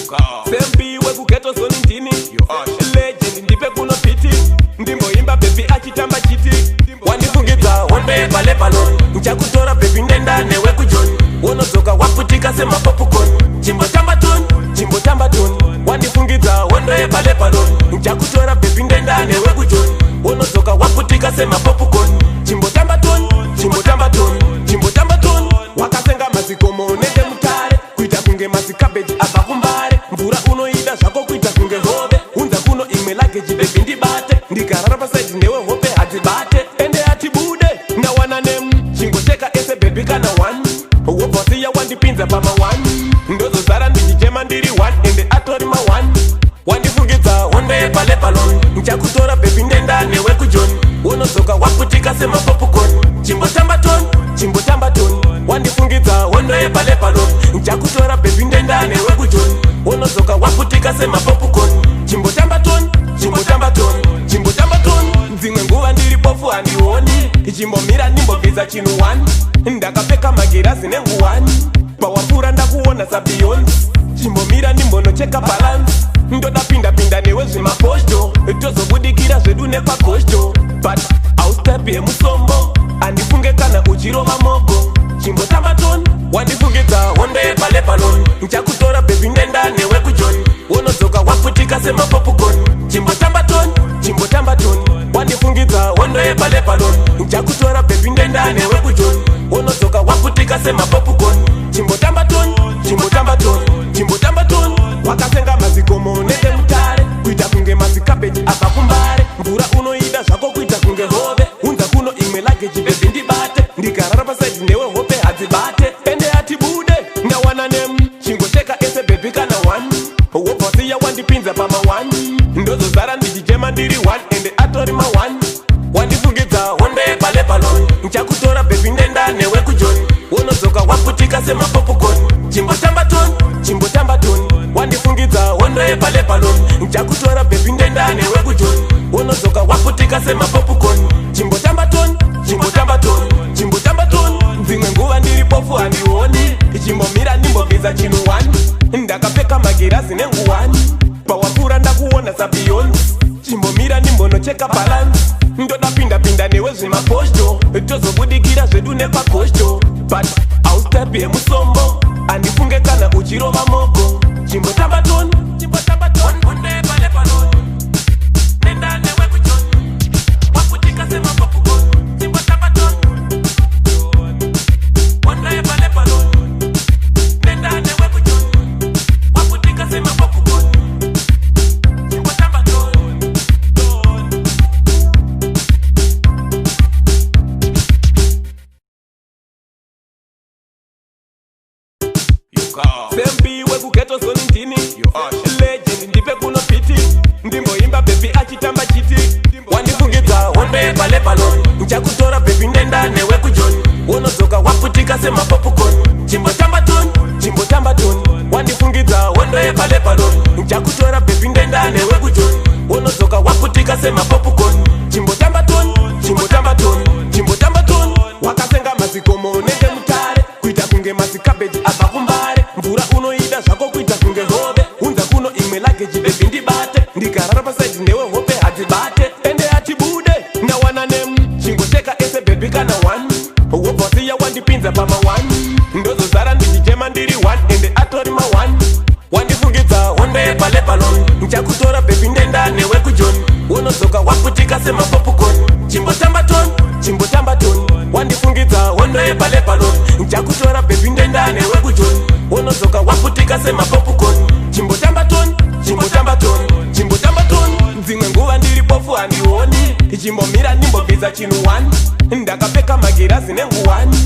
Sempi wekuketo soni ndini legend ndipe kuno piti ndimbo imba baby achitamba chiti wanifungidza wonde pale pano nchakutora baby ndenda newe kujoni wonozoka waputika sema popcorn chimbo tamba ton wanifungidza wonde pale pano nchakutora baby ndenda newe kujoni wonozoka waputika sema popcorn chimbo tamba ton wakasenga mazikomo nende mutare kuita kunge mazikabeji abakumbare mvura unoida zvako kuita kunge hove unza kuno imwe lageji bebi ndibate ndikarara pasaidi newe hope hadzibate ende atibude nawana nem chingoteka ese bebi kana 1 wobhosiya wandipinza pama 1 ndozozara ndichichema ndiri 1 ende atori ma 1 wandifungidza wonde pale palon nchakutora bebi ndenda newe kujoni wonozoka waputika sema popcorn chimbo tamba ton wandifungidza wonde pale palon nchakutora bebi ndenda newe kujoni wonozoka waputika sema popcorn chimbo tamba ton dzimwe nguva ndiri pofu handioni chimbomira ndimbobvisa chinhu 1 ndakapfeka magirazi nenguwani pawapfuura ndakuona sabeyond chimbomira ndimbonocheka balance ndoda pinda newe zvimaposto tozobudikira zvedu nepagosto but austepi yemusombo handifunge kana uchirova mogo chimbo tamba ton wandifungidza wonde pale palon nchakutora bebi ndenda newe kujoni wonozoka waputika sema popcorn chimbo tamba ton wandifungidza wonde pale palon nchakutora bebi ndenda newe kujoni wonozoka waputika sema popcorn chimbo tamba ton wakasenga mazikomo nende mutare kuita kunge mazikabeji abakumbare mvura unoida zvako kuita kunge hove unza kuno imwe lageji bebi ndibate ndikarara pasaidi newe hope hadzibate ende atibude ndawana nem chingoteka ese bebi kana 1 wobhosiya wandipinza pama 1 ndozozara ndichichema ndiri 1 ende atori ma 1 wandifungidza wonde pale palon nchakutora bebi ndenda newe kujoni wonozoka waputika sema popcorn chimbo tamba ton wandifungidza wonde pale palon nchakutora bebi ndenda newe kujoni wonozoka waputika sema popcorn chimbo tamba ton dzimwe nguva ndiri pofu handioni chimbomira ndimbobvisa chinhu 1 ndakapfeka magirazi nenguwani pawapfuura ndakuona sabeyond chimbomira ndimbonocheka balance ndoda pinda newe zvimaposto tozobudikira zvedu nepagosto but austepi yemusombo handifunge kana uchirova mogo chimbo tamba ton wonde pale palon nenda newe kujoni waputika sema popcorn chimbo tamba ton wonde pale palon nenda newe kujoni waputika sema popcorn chimbo tamba ton sempi wekuketo soni ndini legend ndipe kuno piti ndimboimba bebi achitamba chiti wandifungidza wonde pale palon nchakutora bebi ndenda newe kujoni wonozoka waputika sema popcorn chimbo tamba ton wandifungidza wonde pale palon nchakutora bebi ndenda newe kujoni wonozoka waputika sema popcorn chimbo tamba ton wakasenga mazikomo nende mutare kuita kunge mazikabeji abakumbare mvura unoida zvako kuita kunge hove unza kuno imwe lageji bebi ndibate ndikarara pasaidi newe hope hadzibate ende atibude ndawana nem chingoteka ese bebi kana 1 wobhosiya wandipinza pama 1 ndozozara ndichichema ndiri 1 ende atori ma 1 wandifungidza wonde pale palon nchakutora bebi ndenda newe kujoni wonozoka waputika sema popcorn chimbo tamba ton wandifungidza wonde pale palon nchakutora bebi ndenda newe kujoni wonozoka waputika sema popcorn chimbo tamba ton dzimwe nguva ndiri pofu handioni chimbomira ndimbobvisa chinhu 1 ndakapfeka magirazi nenguwani